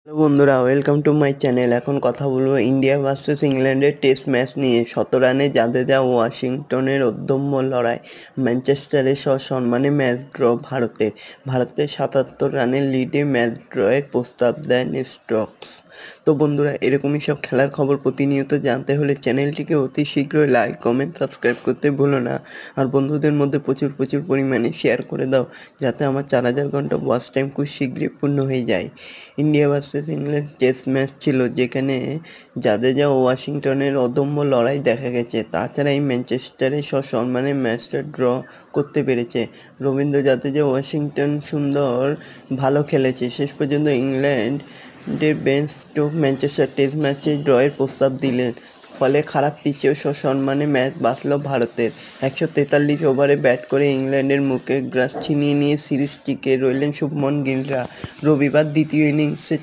Hello বন্ধুরা, welcome to my channel. এখন কথা বলবো ইন্ডিয়া ভার্সেস ইংল্যান্ডের টেস্ট ম্যাচ নিয়ে। ১৭ রানে জাদেজা ওয়াশিংটনের উদ্যম্য লড়াই, ম্যানচেস্টারে সসম্মানে ম্যাচ ড্র ভারতের ৭৭ রানের লিডে ম্যাচ ড্রয়ের প্রস্তাব দেন স্টোকস। তো বন্ধুরা, এরকমই সব খেলার খবর প্রতিনিয়ত জানতে হলে চ্যানেলটিকে অতি শীঘ্রই লাইক, কমেন্ট, সাবস্ক্রাইব করতে ভুলো না। আর বন্ধুদের মধ্যে প্রচুর পরিমাণে শেয়ার করে দাও, যাতে আমার ৪,০০০ ঘন্টা ওয়াচ টাইম খুব শীঘ্রই পূর্ণ হয়ে যায়। India versus England test match ছিল, যেখানে জাদেজা ও ওয়াশিংটনের অদম্য লড়াই দেখা গেছে। তাছাড়া এই ম্যানচেস্টারে সসম্মানে ম্যাচটা ড্র করতে পেরেছে। রবীন্দ্র জাদেজা ওয়াশিংটন ভালো খেলেছে। শেষ পর্যন্ত ইংল্যান্ডের বেন স্টোকস ম্যানচেস্টার টেস্ট ম্যাচে ড্রয়ের প্রস্তাব দিলেন। ফলে খারাপ পিচেও সসম্মানে ম্যাচ বাঁচল ভারতের। ১৪৩ ওভারে ব্যাট করে ইংল্যান্ডের মুখের গ্রাস ছিনিয়ে নিয়ে সিরিজ টিকে রইলেন শুভমন গিলরা। রবিবার দ্বিতীয় ইনিংসে